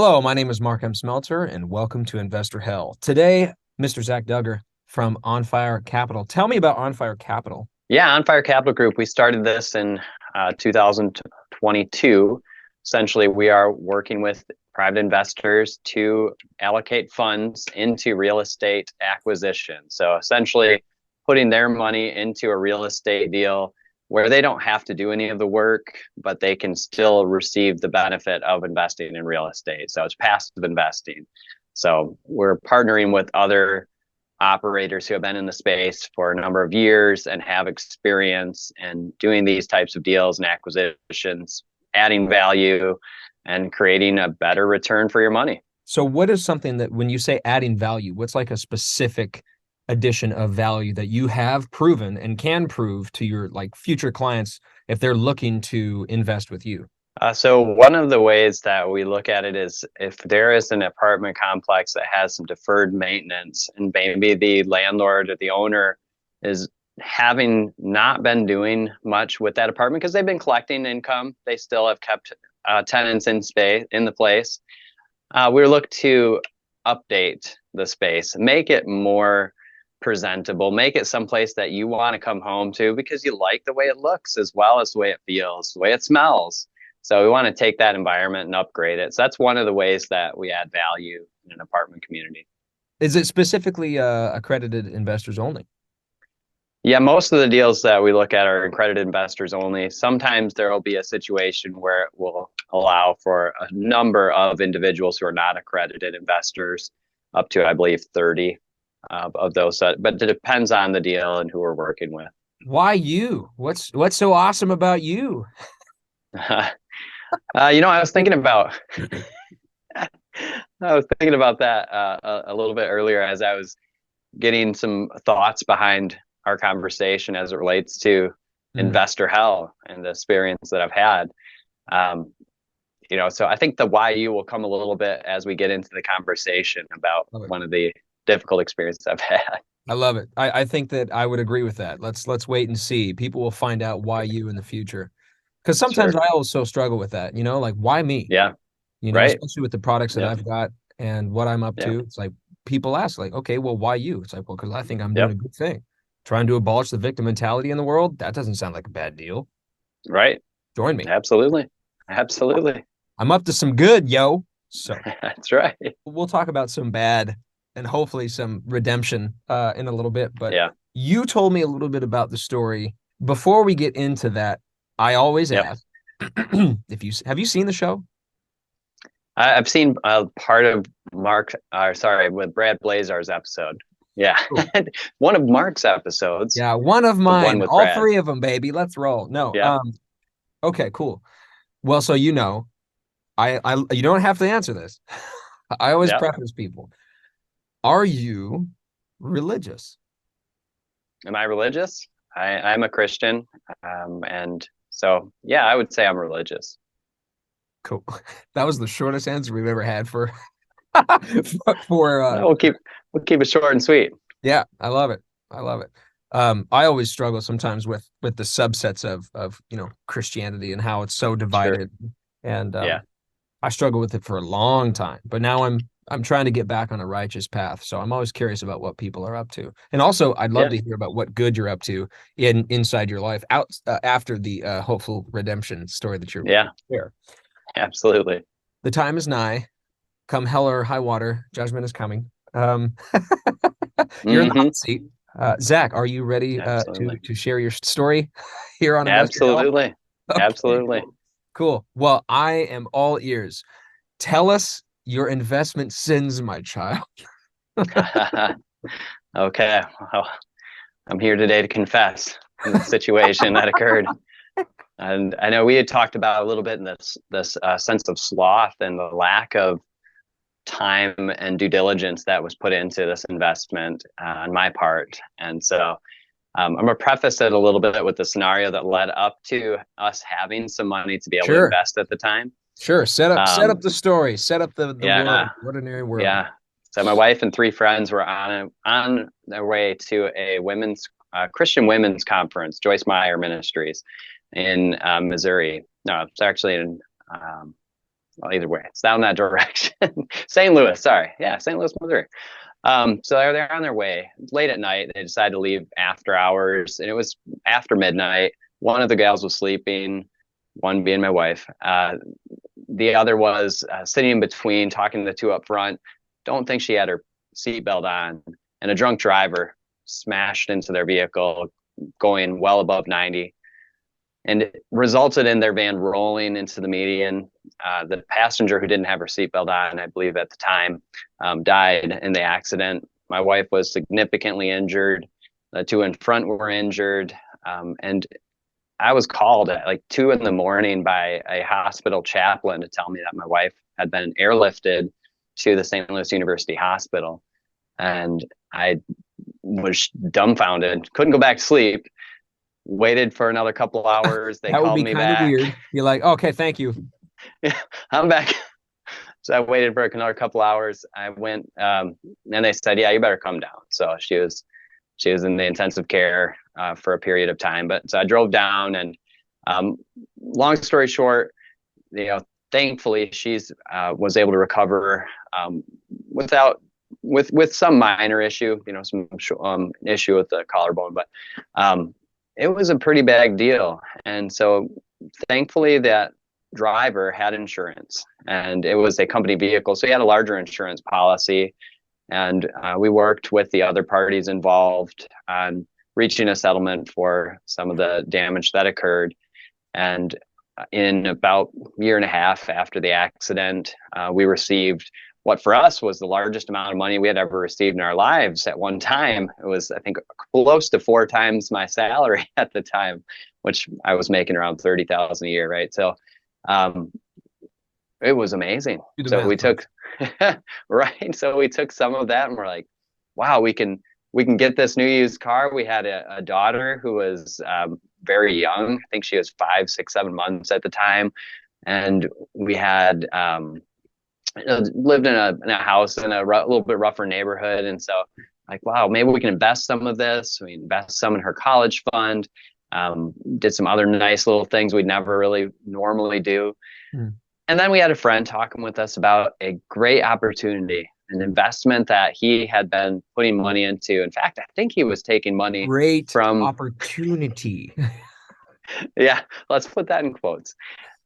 Hello, my name is Mark M. Smeltzer, and welcome to Investor Hell. Today, Mr. Zach Duggar from On Fire Capital. Tell me about On Fire Capital. Yeah, On Fire Capital Group, we started this in 2022. Essentially, we are working with private investors to allocate funds into real estate acquisition. So essentially, putting their money into a real estate deal where they don't have to do any of the work, but they can still receive the benefit of investing in real estate. So it's passive investing. So we're partnering with other operators who have been in the space for a number of years and have experience in doing these types of deals and acquisitions, adding value and creating a better return for your money. So, what is something that when you say adding value, what's like a specific addition of value that you have proven and can prove to your like future clients if they're looking to invest with you? So one of the ways that we look at it is if there is an apartment complex that has some deferred maintenance and maybe the landlord or the owner is having not been doing much with that apartment because they've been collecting income, they still have kept tenants in the place. We look to update the space, make it more presentable, make it someplace that you want to come home to because you like the way it looks as well as the way it feels, the way it smells. So we want to take that environment and upgrade it. So that's one of the ways that we add value in an apartment community. Is it specifically accredited investors only? Yeah, most of the deals that we look at are accredited investors only. Sometimes there will be a situation where it will allow for a number of individuals who are not accredited investors, up to, I believe, 30 of those. But it depends on the deal and who we're working with. Why you? What's so awesome about you? I was thinking about that a little bit earlier as I was getting some thoughts behind our conversation as it relates to Mm. investor hell and the experience that I've had. So I think the why you will come a little bit as we get into the conversation about Love it. one of the difficult experiences I've had. I love it. I think that I would agree with that. Let's wait and see. People will find out why you in the future. Because sometimes Sure. I also struggle with that, like why me? Yeah. Right. Especially with the products that Yep. I've got and what I'm up Yep. to. It's like people ask, like, okay, well, why you? It's like, well, because I think I'm doing Yep. a good thing. Trying to abolish the victim mentality in the world, that doesn't sound like a bad deal. Right. Join me. Absolutely. Absolutely. I'm up to some good, yo. So That's right. we'll talk about some bad and hopefully some redemption in a little bit. But Yeah. you told me a little bit about the story. Before we get into that, I always Yep. ask if you have you seen the show? I've seen part of with Brad Blazar's episode. Yeah. Cool. One of Mark's episodes, Yeah, one of the one mine. with All Brad. three of them, baby. Let's roll. No, Yeah. okay, cool. Well, so I you don't have to answer this. I always Yeah. preface people. Are you religious? Am I religious? I'm a Christian. And so, yeah, I would say I'm religious. Cool. That was the shortest answer we've ever had for for No, we'll keep it short and sweet. yeah, I love it. I love it. I always struggle sometimes with the subsets of Christianity and how it's so Sure. divided. And Yeah. I struggled with it for a long time, but now I'm trying to get back on a righteous path. So I'm always curious about what people are up to. And also, I'd love Yeah. to hear about what good you're up to inside your life out after the hopeful redemption story that you're Yeah. there. Absolutely. The time is nigh. Come hell or high water, judgment is coming. You're in the Hmm. hot seat. Zach, are you ready Absolutely. to share your story here on Investor Hell? Absolutely. Okay, Absolutely. cool. Cool. Well, I am all ears. Tell us your investment sins, my child. Okay. Well, I'm here today to confess the situation that occurred. And I know we had talked about a little bit in this sense of sloth and the lack of time and due diligence that was put into this investment on my part. And so I'm going to preface it a little bit with the scenario that led up to us having some money to be able to Sure. invest at the time. Sure. Set up Um, the story. Set up the yeah, world. Ordinary world. yeah. So my wife and three friends were on their way to a women's Christian women's conference, Joyce Meyer Ministries, in Missouri. No, it's actually in well, either way, it's down that direction. St. Louis, sorry. Yeah, St. Louis, Missouri. So they're on their way. Late at night, they decided to leave after hours, and it was after midnight. One of the gals was sleeping, one being my wife. The other was sitting in between, talking to the two up front. Don't think she had her seatbelt on, and a drunk driver smashed into their vehicle, going well above 90, and it resulted in their van rolling into the median. The passenger, who didn't have her seatbelt on, I believe at the time, died in the accident. My wife was significantly injured. The two in front were injured. And I was called at like 2 a.m. by a hospital chaplain to tell me that my wife had been airlifted to the St. Louis University Hospital. And I was dumbfounded, couldn't go back to sleep, waited for another couple hours. They That would called be me kind of back. weird. You're like, okay, thank you. Yeah, I'm back. So I waited for another couple hours. I went, and they said, "Yeah, you better come down." So she was in the intensive care for a period of time. But so I drove down, and long story short, you know, thankfully she's was able to recover without with some minor issue, you know, some issue with the collarbone, but it was a pretty big deal. And so thankfully that driver had insurance, and it was a company vehicle, so he had a larger insurance policy. And we worked with the other parties involved on reaching a settlement for some of the damage that occurred. And in about a year and a half after the accident, we received what for us was the largest amount of money we had ever received in our lives at one time. It was, I think, close to 4 times my salary at the time, which I was making around 30,000 a year, right? So it was amazing. So we took right. So we took some of that, and we're like, wow, we can get this new used car. We had a daughter who was very young. I think she was 5, 6, 7 months at the time, and we had lived in a house in a little bit rougher neighborhood. And so, like, wow, maybe we can invest some of this. We invest some in her college fund. Did some other nice little things we'd never really normally do. Mm. And then we had a friend talking with us about a great opportunity, an investment that he had been putting money into. In fact, I think he was taking money Great from, opportunity. yeah, let's put that in quotes.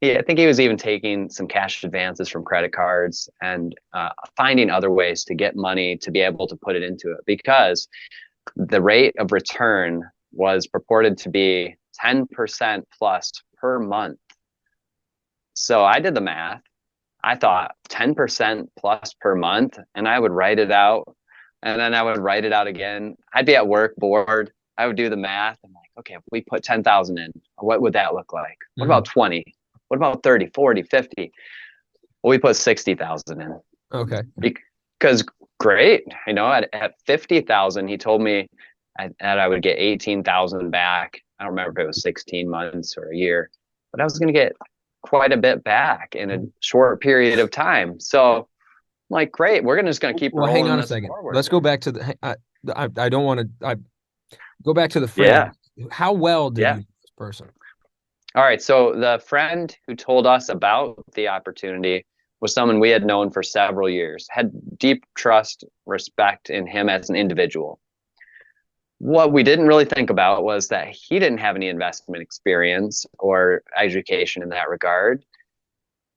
Yeah, I think he was even taking some cash advances from credit cards and finding other ways to get money to be able to put it into it, because the rate of return was purported to be 10% plus per month. So I did the math. I thought 10% plus per month, and I would write it out, and then I would write it out again. I'd be at work bored. I would do the math. I'm like, okay, if we put 10,000 in, what would that look like? What about 20? What about 30, 40, 50? Well, we put 60,000 in. Okay. Because great, you know, at 50,000, he told me that I would get 18,000 back. I don't remember if it was 16 months or a year, but I was going to get quite a bit back in a short period of time. So, like, great, we're just going to keep rolling. Hang on a second. Forward. Let's go back to the. I don't want to. Go back to the friend. Yeah. How well did you know this person? All right. So the friend who told us about the opportunity was someone we had known for several years, had deep trust, respect in him as an individual. What we didn't really think about was that he didn't have any investment experience or education in that regard,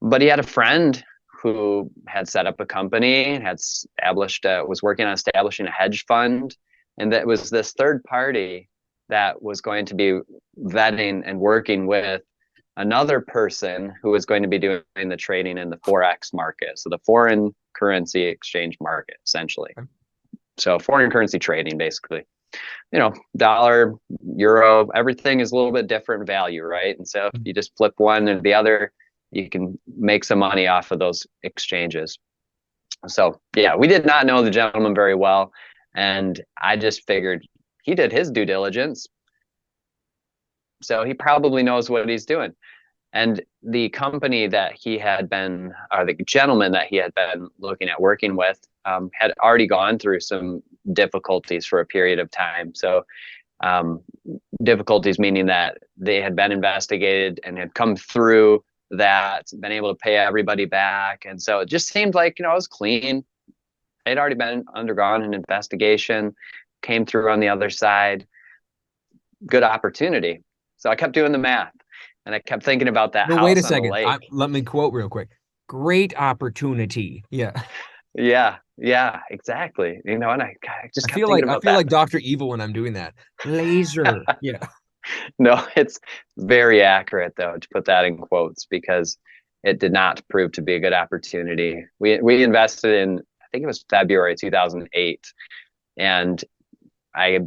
but he had a friend who had set up a company and had established, was working on establishing a hedge fund. And that was this third party that was going to be vetting and working with another person who was going to be doing the trading in the Forex market. So the foreign currency exchange market, essentially. So foreign currency trading, basically. You know, dollar, euro, everything is a little bit different value, right? And so if you just flip one and the other, you can make some money off of those exchanges. So yeah, we did not know the gentleman very well. And I just figured he did his due diligence, so he probably knows what he's doing. And the company that he had been, or the gentleman that he had been looking at working with, had already gone through some difficulties for a period of time. So difficulties meaning that they had been investigated and had come through that, been able to pay everybody back. And so it just seemed like, I was clean. I'd already been undergone an investigation, came through on the other side, good opportunity. So I kept doing the math and I kept thinking about that No, wait a house on the second. lake. Let me quote real quick. Great opportunity. Yeah. Yeah, yeah, exactly. And I just kept thinking I about feel that. like Dr. Evil when I'm doing that. Laser. Yeah. No, it's very accurate though to put that in quotes because it did not prove to be a good opportunity. We invested in, I think it was February 2008, and I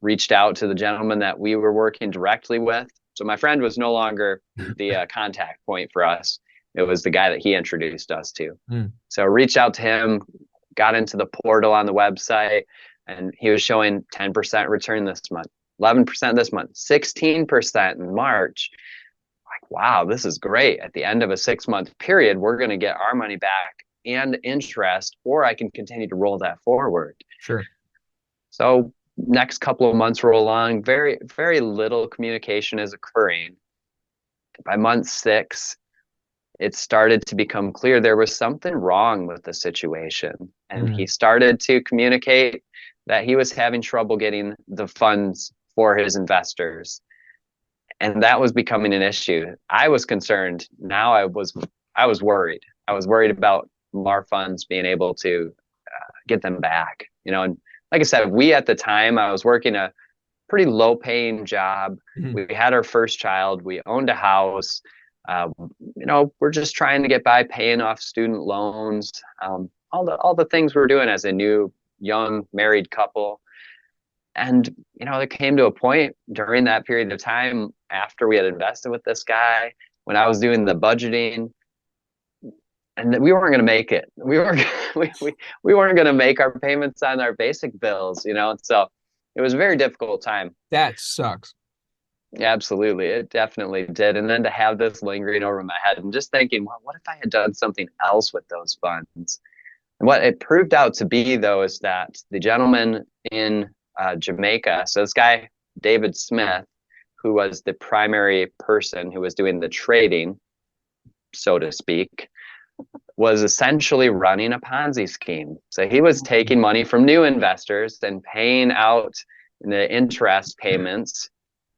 reached out to the gentleman that we were working directly with. So my friend was no longer the contact point for us. It was the guy that he introduced us to. Mm. So I reached out to him, got into the portal on the website, and he was showing 10% return this month, 11% this month, 16% in March. Like, wow, this is great. At the end of a 6-month period, we're going to get our money back and interest, or I can continue to roll that forward. Sure. So next couple of months roll along, very, very little communication is occurring. By month 6, it started to become clear there was something wrong with the situation. And he started to communicate that he was having trouble getting the funds for his investors. And that was becoming an issue. I was concerned. Now I was worried. I was worried about our funds being able to get them back. And like I said, we at the time, I was working a pretty low paying job. We had our first child. We owned a house. We're just trying to get by paying off student loans, all the things we're doing as a new young married couple. And it came to a point during that period of time after we had invested with this guy, when I was doing the budgeting, and we weren't going to make it. We weren't we weren't going to make our payments on our basic bills, So it was a very difficult time. That sucks. Yeah, absolutely. It definitely did. And then to have this lingering over my head and just thinking, well, what if I had done something else with those funds? And what it proved out to be, though, is that the gentleman in Jamaica, so this guy, David Smith, who was the primary person who was doing the trading, so to speak, was essentially running a Ponzi scheme. So he was taking money from new investors and paying out the interest payments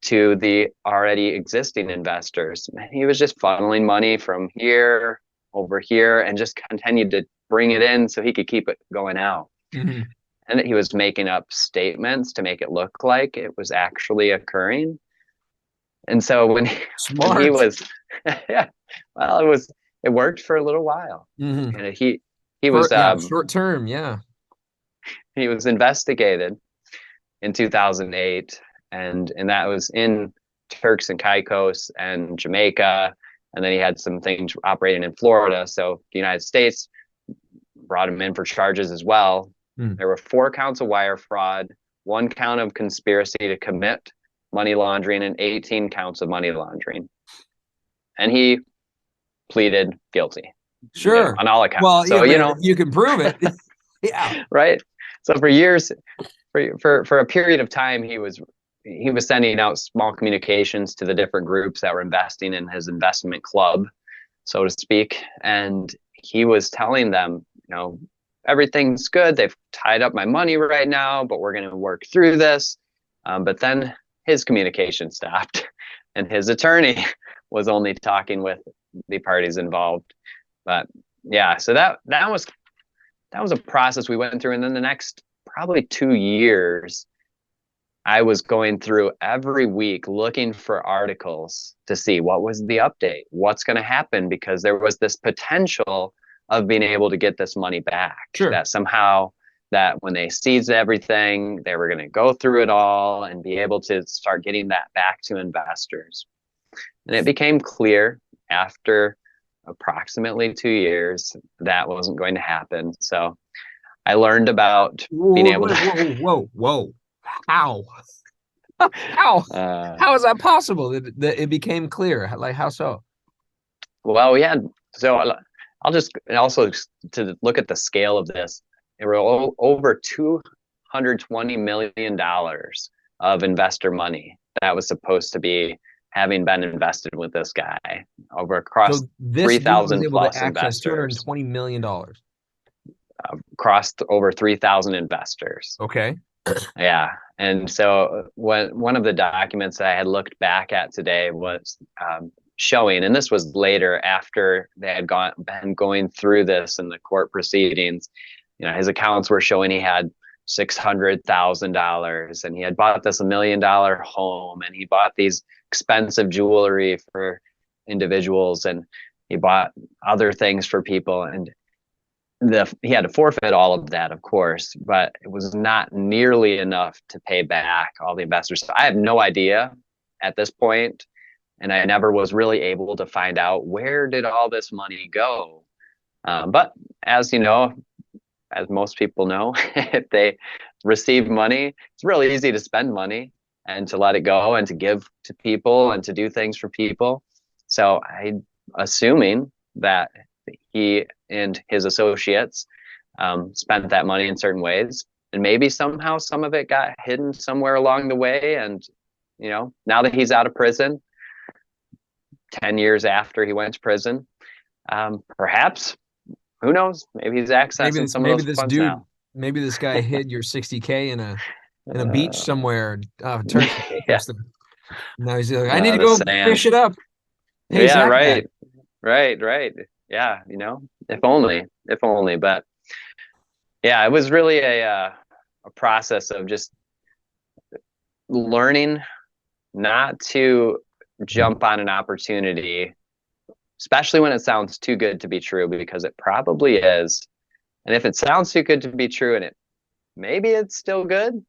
to the already existing investors. And he was just funneling money from here over here and just continued to bring it in so he could keep it going out. Mm-hmm. And he was making up statements to make it look like it was actually occurring. And so when he was, yeah, well, it worked for a little while. Mm-hmm. And he was short term, yeah. he was investigated in 2008, and that was in Turks and Caicos and Jamaica, and then he had some things operating in Florida. So the United States brought him in for charges as well. There were 4 counts of wire fraud, 1 count of conspiracy to commit money laundering, and 18 counts of money laundering. And he pleaded guilty. Sure. On all accounts. Well, so, yeah, but if you can prove it. Yeah. Right. So for years, for a period of time, he was sending out small communications to the different groups that were investing in his investment club, so to speak. And he was telling them, everything's good. They've tied up my money right now, but we're going to work through this. But then his communication stopped, and his attorney was only talking with the parties involved. But yeah, so that was a process we went through. And then the next probably 2 years, I was going through every week looking for articles to see what was the update, what's going to happen, because there was this potential of being able to get this money back. Sure. That somehow, that when they seized everything, they were going to go through it all and be able to start getting that back to investors. And it became clear after approximately 2 years that wasn't going to happen. So I learned about being able to. Whoa. How? How is that possible? It became clear. Like, how so? Well, we had, so I'll just, and also to look at the scale of this, there were over $220 million of investor money that was supposed to be having been invested with this guy over across So this dude was 3,000 able to plus access investors, $220 million. across over 3,000 investors. Okay. Yeah. And so one of the documents that I had looked back at today was showing, and this was later after they had been going through this in the court proceedings. You know, his accounts were showing he had $600,000, and he had bought this $1 million home, and he bought these expensive jewelry for individuals, and he bought other things for people, and he had to forfeit all of that, of course, but it was not nearly enough to pay back all the investors. So I have no idea at this point, and I never was really able to find out where did all this money go. But as you know, as most people know, if they receive money, it's really easy to spend money and to let it go and to give to people and to do things for people. So I'm assuming that he and his associates spent that money in certain ways, and maybe somehow some of it got hidden somewhere along the way. And you know, now that he's out of prison, 10 years after he went to prison, perhaps, who knows, maybe he's accessing some of Maybe those this funds dude, now. maybe this guy hid your 60K in a beach uh, somewhere, Turks and yeah, Caicos. Now he's like, I need to the go sand. fish it up, pay Yeah, Zach back. right. Yeah, you know, if only. But yeah, it was really a process of just learning not to jump on an opportunity, especially when it sounds too good to be true, because it probably is. And if it sounds too good to be true, and it maybe it's still good,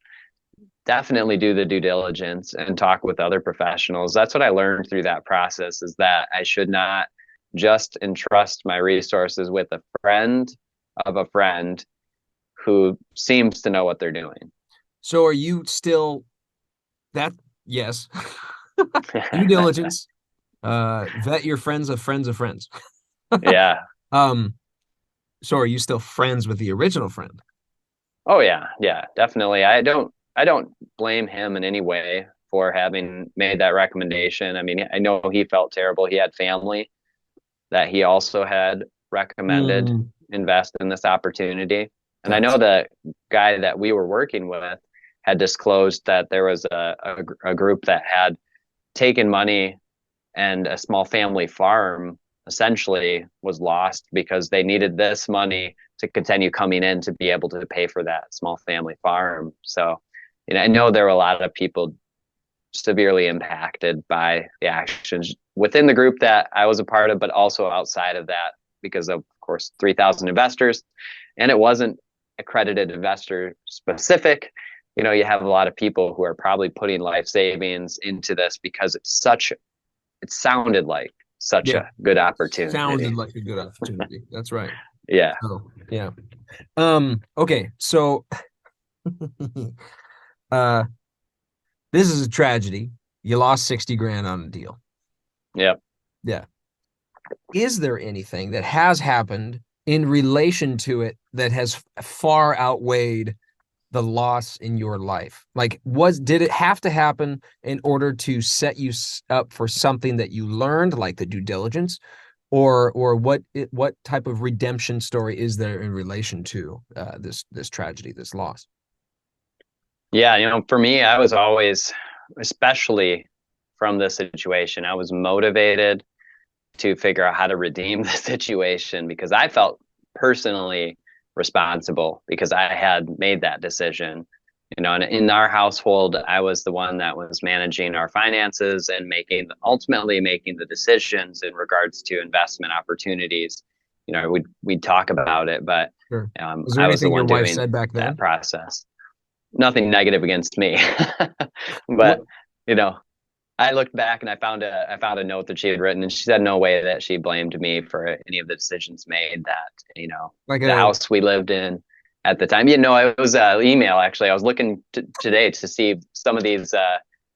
definitely do the due diligence and talk with other professionals. That's what I learned through that process, is that I should not just entrust my resources with a friend of a friend who seems to know what they're doing. So are you still that? Yes. Due diligence. Vet your friends of friends of friends. Yeah. Um, so are you still friends with the original friend? Oh yeah, definitely. I don't blame him in any way for having made that recommendation. I mean, I know he felt terrible. He had family that he also had recommended Mm, invest in this opportunity. And I know gotcha. the guy that we were working with had disclosed that there was a group that had taken money, and a small family farm essentially was lost because they needed this money to continue coming in to be able to pay for that small family farm. So, you know, I know there were a lot of people severely impacted by the actions within the group that I was a part of, but also outside of that, because of course, 3,000 investors, and it wasn't accredited investor specific. You know, you have a lot of people who are probably putting life savings into this because it sounded like such Yeah. a good Sounded opportunity. like a good opportunity. That's right. Yeah. So yeah. Okay. So uh this is a tragedy. You lost 60 grand on a deal. Yep. Yeah. Is there anything that has happened in relation to it that has far outweighed the loss in your life? Like, did it have to happen in order to set you up for something that you learned, like the due diligence, or what type of redemption story is there in relation to this tragedy, this loss? Yeah. You know, for me, I was always, especially from this situation, I was motivated to figure out how to redeem the situation because I felt personally responsible because I had made that decision. You know, and in our household, I was the one that was managing our finances and ultimately making the decisions in regards to investment opportunities. You know, we'd talk about it, but Sure. Was there I was the anything your one wife doing said back that then? process. Nothing negative against me, What? but you know, I looked back and I found a note that she had written, and she said no way that she blamed me for any of the decisions made. That, you know, Like the a house we lived in at the time. You know, it was email actually. I was looking today to see some of these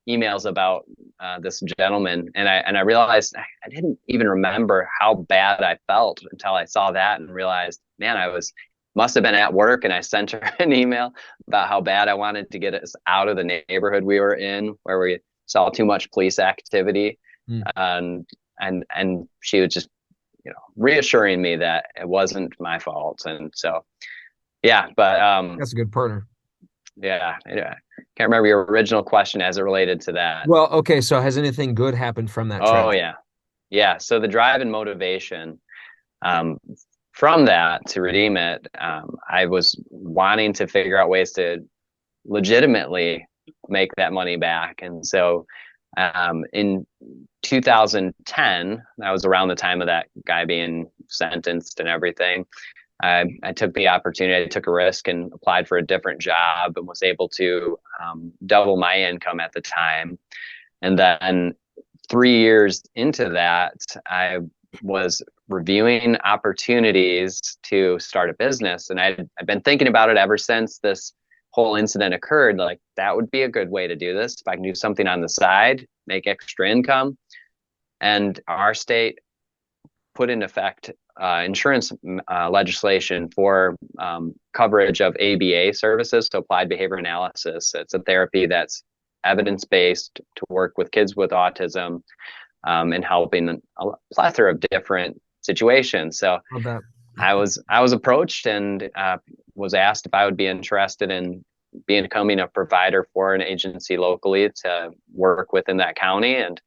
emails about this gentleman, and I realized I didn't even remember how bad I felt until I saw that and realized, man, I must have been at work, and I sent her an email about how bad I wanted to get us out of the neighborhood we were in, where we saw too much police activity, Mm. and she was just, reassuring me that it wasn't my fault. And so, yeah, but That's a good partner. yeah, can't remember your original question as it related to that. Well, okay, so has anything good happened from that Oh tragedy? yeah, yeah. So the drive and motivation, um, from that to redeem it, I was wanting to figure out ways to legitimately make that money back. And so, in 2010, that was around the time of that guy being sentenced and everything. I took the opportunity, I took a risk and applied for a different job and was able to, double my income at the time. And then 3 years into that, I was reviewing opportunities to start a business. And I've been thinking about it ever since this whole incident occurred. Like, that would be a good way to do this. If I can do something on the side, make extra income. And our state put in effect insurance legislation for coverage of ABA services, so applied behavior analysis. It's a therapy that's evidence based to work with kids with autism, and helping a plethora of different situations. So Love that. I was approached and was asked if I would be interested in becoming a provider for an agency locally to work within that county, and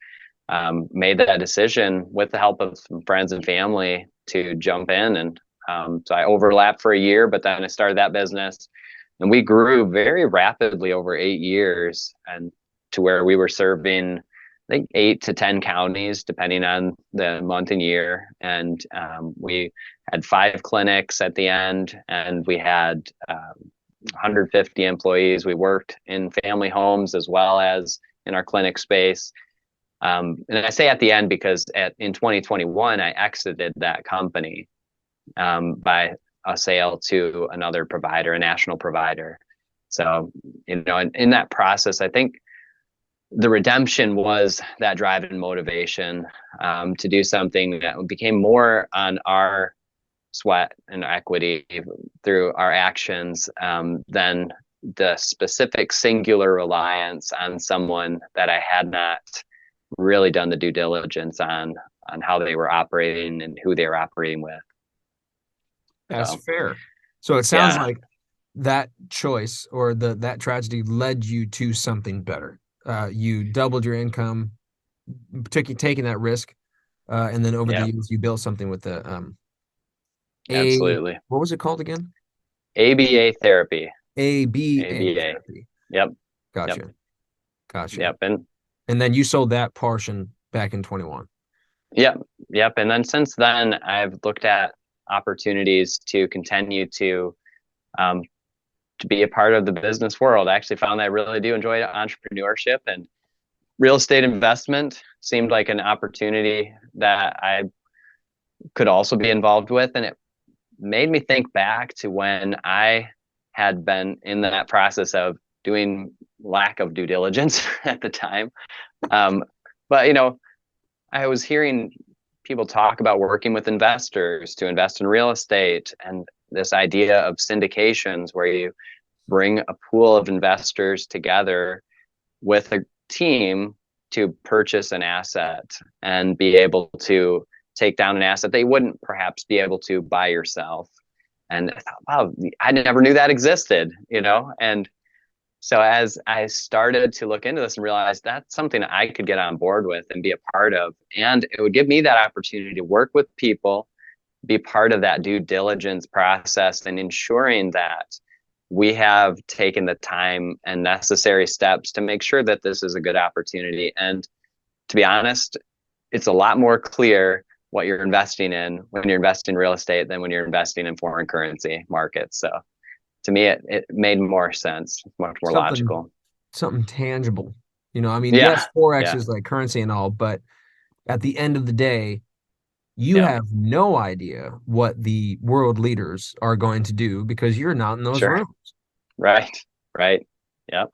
made that decision with the help of some friends and family to jump in. And so I overlapped for a year, but then I started that business, and we grew very rapidly over 8 years, and to where we were serving, I think, 8 to 10 counties, depending on the month and year. And we had 5 clinics at the end, and we had 150 employees. We worked in family homes as well as in our clinic space. And I say at the end because in 2021, I exited that company, by a sale to another provider, a national provider. So, in that process, I think the redemption was that drive and motivation, to do something that became more on our sweat and equity through our actions, than the specific singular reliance on someone that I had not really done the due diligence on how they were operating and who they were operating with. That's So fair. So it sounds yeah, like that choice or that tragedy led you to something better. You doubled your income, taking that risk, and then over the yeah, years you built something with the a absolutely. what was it called again? ABA therapy. ABA ABA. therapy. Yep. Yep. Gotcha. Gotcha. Yep. And And then you sold that portion back in 21. yep. Yep. And then since then, I've looked at opportunities to continue um, to be a part of the business world. I actually found that I really do enjoy entrepreneurship, and real estate investment seemed like an opportunity that I could also be involved with. And it made me think back to when I had been in that process of doing lack of due diligence at the time. Um, but, I was hearing people talk about working with investors to invest in real estate, and this idea of syndications where you bring a pool of investors together with a team to purchase an asset and be able to take down an asset they wouldn't perhaps be able to by yourself. And I thought, wow, I never knew that existed. And so as I started to look into this and realize that's something I could get on board with and be a part of, and it would give me that opportunity to work with people, be part of that due diligence process, and ensuring that we have taken the time and necessary steps to make sure that this is a good opportunity. And to be honest, it's a lot more clear what you're investing in when you're investing in real estate than when you're investing in foreign currency markets. So to me, it made more sense, much more Something logical. something tangible. I mean, Yeah, yes, Forex yeah, is like currency and all, but at the end of the day, you yeah, have no idea what the world leaders are going to do because you're not in those sure. rooms. Right, right. Yep,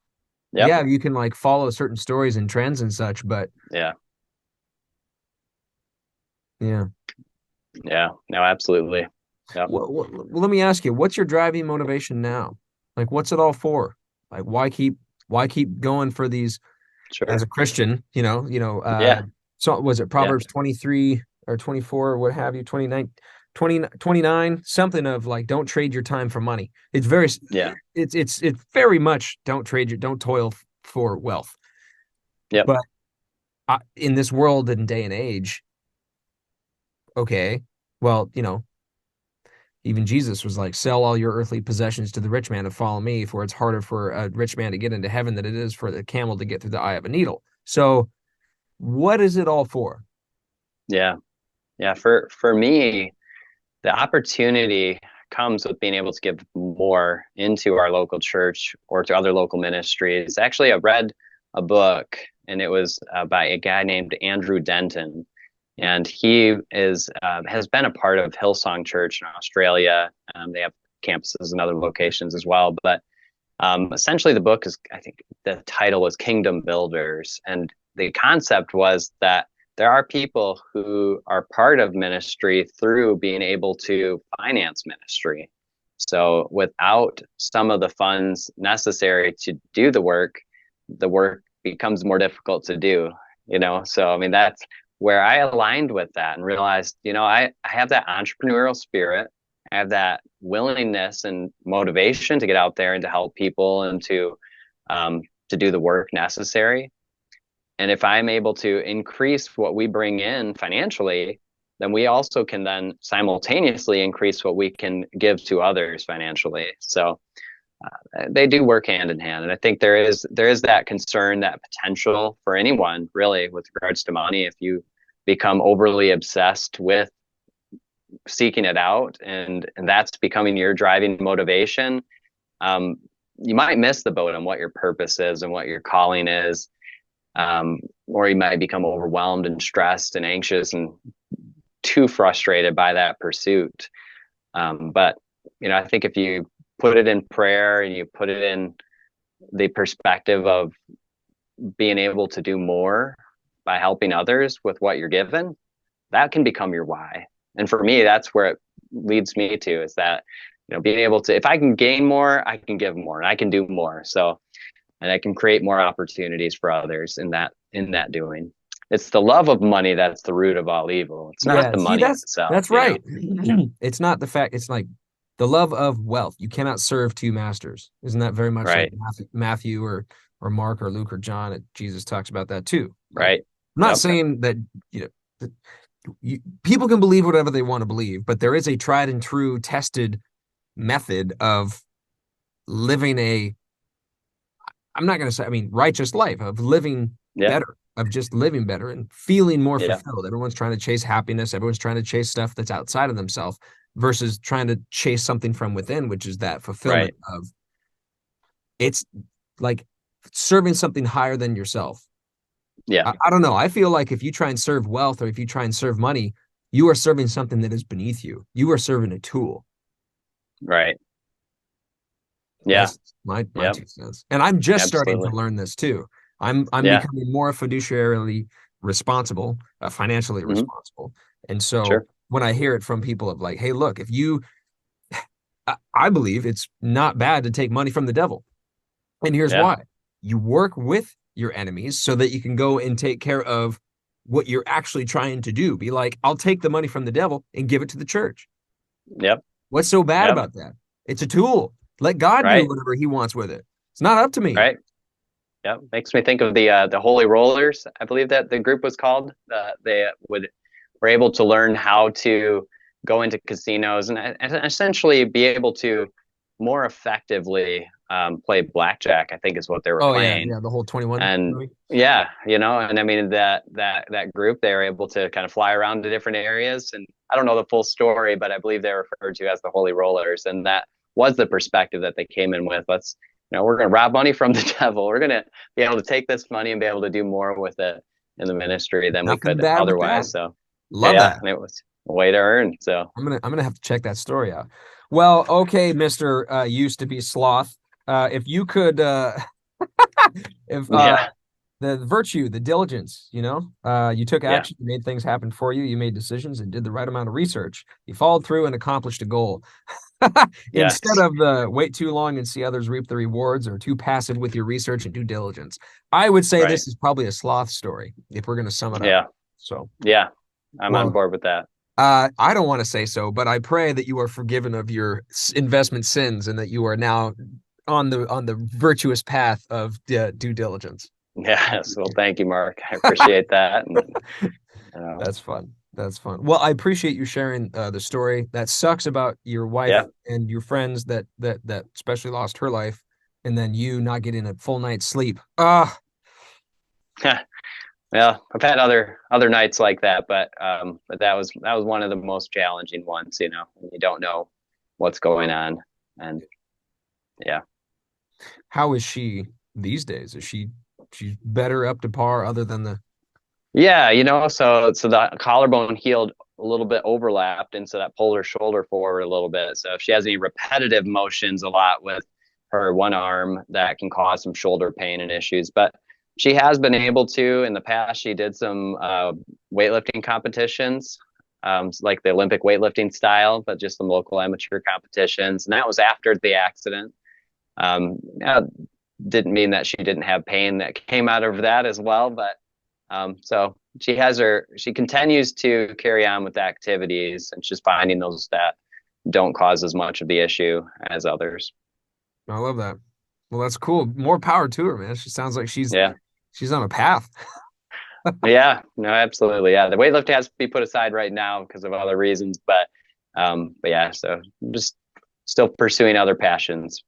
yep, Yeah, you can like follow certain stories and trends and such, but yeah, yeah. yeah. No, absolutely. Yep. Well, let me ask you, what's your driving motivation now? Like, what's it all for? Like, why keep going for these? as Sure. a Christian, Yeah. so was it Yeah. Proverbs 23 or 24 or what have you, 29, 20, 29, something of like, don't trade your time for money. It's very, Yeah. it's very much don't toil for wealth. Yep. But in this world and day and age, okay, well, even Jesus was like, sell all your earthly possessions to the rich man and follow me, for it's harder for a rich man to get into heaven than it is for the camel to get through the eye of a needle. So what is it all for? Yeah. Yeah. For me, the opportunity comes with being able to give more into our local church or to other local ministries. Actually, I read a book, and it was by a guy named Andrew Denton, and he is has been a part of Hillsong Church in Australia. They have campuses in other locations as well, but essentially the book is, I think the title is Kingdom Builders, and the concept was that there are people who are part of ministry through being able to finance ministry. So without some of the funds necessary to do the work becomes more difficult to do, So, I mean, that's where I aligned with that and realized, I have that entrepreneurial spirit. I have that willingness and motivation to get out there and to help people and to do the work necessary. And if I'm able to increase what we bring in financially, then we also can then simultaneously increase what we can give to others financially. So they do work hand in hand. And I think there is that concern, that potential for anyone really with regards to money. If you become overly obsessed with seeking it out and that's becoming your driving motivation, um, you might miss the boat on what your purpose is and what your calling is. Or you might become overwhelmed and stressed and anxious and too frustrated by that pursuit. But I think if you put it in prayer and you put it in the perspective of being able to do more by helping others with what you're given, that can become your why. And for me, that's where it leads me to, is that, being able to, if I can gain more, I can give more and I can do more. So, and I can create more opportunities for others in that doing. It's the love of money that's the root of all evil. It's not Yeah, the see, money that's itself, that's right. It's not the fact, it's like the love of wealth. You cannot serve two masters. Isn't that very much like Right, Matthew or Mark or Luke or John? Jesus talks about that too. Like, right. I'm not Yep, saying that, that people can believe whatever they want to believe, but there is a tried and true tested method of living I'm not going to say, I mean, righteous life, of living yeah, better, of just living better and feeling more yeah, fulfilled. Everyone's trying to chase happiness. Everyone's trying to chase stuff that's outside of themselves versus trying to chase something from within, which is that fulfillment right. of it's like serving something higher than yourself. Yeah, I don't know. I feel like if you try and serve wealth or if you try and serve money, you are serving something that is beneath you. You are serving a tool. right. Yeah, That's my yep, 2 cents. And I'm just starting to absolutely. learn this too. I'm Yeah, becoming more fiduciarily responsible, financially hmm, responsible. And so sure. when I hear it from people of like, hey, look, if you I believe it's not bad to take money from the devil. And here's Yeah, why. You work with your enemies so that you can go and take care of what you're actually trying to do. Be like, I'll take the money from the devil and give it to the church. yep, What's so bad yep, about that? It's a tool. Let God do right, whatever he wants with it. It's not up to me. right. Yep, makes me think of the Holy Rollers. I believe that the group was called. They were able to learn how to go into casinos and essentially be able to more effectively play blackjack. I think is what they were Oh yeah, playing. yeah, the whole 21 And movie. yeah, and I mean that group, they were able to kind of fly around to different areas. And I don't know the full story, but I believe they're referred to as the Holy Rollers, and that was the perspective that they came in with. We're going to rob money from the devil. We're going to be able to take this money and be able to do more with it in the ministry than we Nothing could bad with that. otherwise. So Love yeah, that. and it was a way to earn. So I'm gonna have to check that story out. Well, okay, Mr. Used to be sloth. If you could if yeah, the virtue, the diligence, you took yeah, action, you made things happen for you, you made decisions and did the right amount of research. You followed through and accomplished a goal. Instead Yes. of the wait too long and see others reap the rewards, or too passive with your research and due diligence. I would say Right. this is probably a sloth story if we're going to sum it up. Yeah. So, Yeah. I'm on well, board with that. I don't want to say so, but I pray that you are forgiven of your investment sins and that you are now on the virtuous path of due diligence. Yes. Well, thank you, Mark. I appreciate that. And, That's fun. That's fun. Well, I appreciate you sharing the story. That sucks about your wife yeah. and your friends that especially lost her life, and then you not getting a full night's sleep. Ah, Well, I've had other nights like that, but that was one of the most challenging ones, when you don't know what's going on. And yeah. how is she these days? Is she's better up to par other than the Yeah, so the collarbone healed a little bit overlapped, and so that pulled her shoulder forward a little bit. So if she has any repetitive motions a lot with her one arm, that can cause some shoulder pain and issues. But she has been able to, in the past, she did some weightlifting competitions, like the Olympic weightlifting style, but just some local amateur competitions. And that was after the accident. Now, didn't mean that she didn't have pain that came out of that as well, but so she continues to carry on with activities, and she's finding those that don't cause as much of the issue as others. I love that. Well, that's cool. More power to her, man. She sounds like Yeah. she's on a path. Yeah. No, absolutely. Yeah. The weightlifting has to be put aside right now because of other reasons, but yeah, so just still pursuing other passions.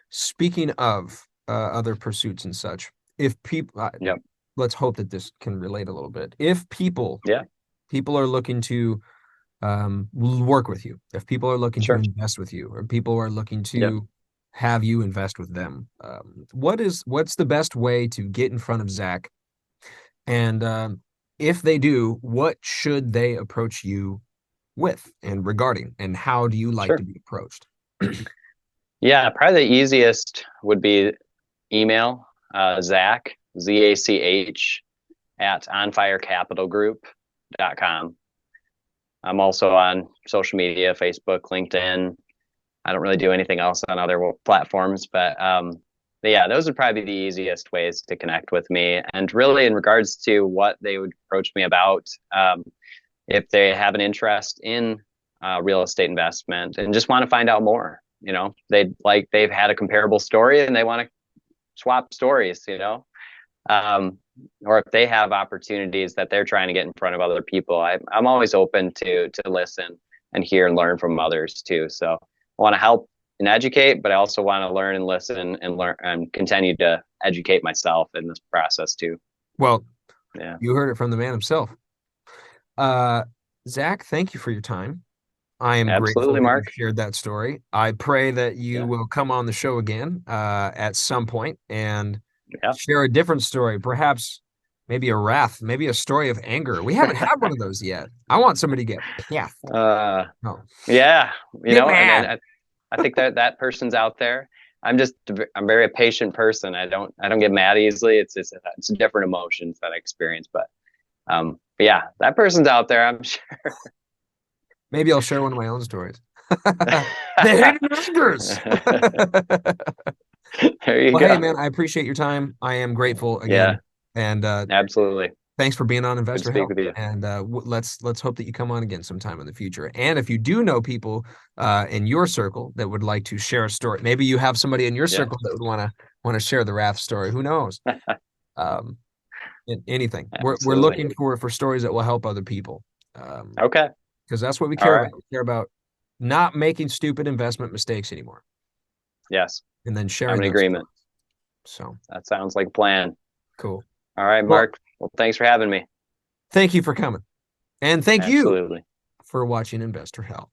Speaking of other pursuits and such, if people, Yep. let's hope that this can relate a little bit. If Yeah. people are looking to work with you, if people are looking to Sure. invest with you, or people are looking Yep. to have you invest with them, what's the best way to get in front of Zach? And if they do, what should they approach you with and regarding, and how do you like Sure. to be approached? Yeah. Probably the easiest would be email, Zach, ZACH at onfirecapitalgroup.com. I'm also on social media, Facebook, LinkedIn. I don't really do anything else on other platforms, but yeah, those would probably be the easiest ways to connect with me. And really, in regards to what they would approach me about, if they have an interest in real estate investment and just want to find out more, they've had a comparable story and they want to swap stories, or if they have opportunities that they're trying to get in front of other people. I'm always open to listen and hear and learn from others too. So I want to help and educate, but I also want to learn and listen and learn and continue to educate myself in this process too. Well, Yeah, you heard it from the man himself. Uh, Zach, thank you for your time. I am grateful absolutely, that you Mark. shared that story. I pray that you Yeah, will come on the show again at some point and yeah. share a different story, perhaps maybe a wrath, maybe a story of anger. We haven't had one of those yet. I want somebody to get pissed. uh, No, yeah, get and mad. I think that person's out there. I'm very a patient person. I don't get mad easily. It's different emotions that I experience, but yeah, that person's out there. I'm sure. Maybe I'll share one of my own stories. The hidden neighbors. There you Well, hey, go. man, I appreciate your time. I am grateful Yeah, again. And absolutely. thanks for being on Good to Investor speak Health. with you. And let's hope that you come on again sometime in the future. And if you do know people in your circle that would like to share a story, maybe you have somebody in your Yeah, circle that would want to share the Wrath story. Who knows? Um, anything. We're absolutely. looking for stories that will help other people. Um, Okay. because that's what we All care right. about. We care about not making stupid investment mistakes anymore, Yes, and then I'm sharing in those agreement. stories. So That sounds like a plan. cool. All right, Well, Mark. Well, thanks for having me. thank you for coming, and thank you Absolutely. for watching Investor Health.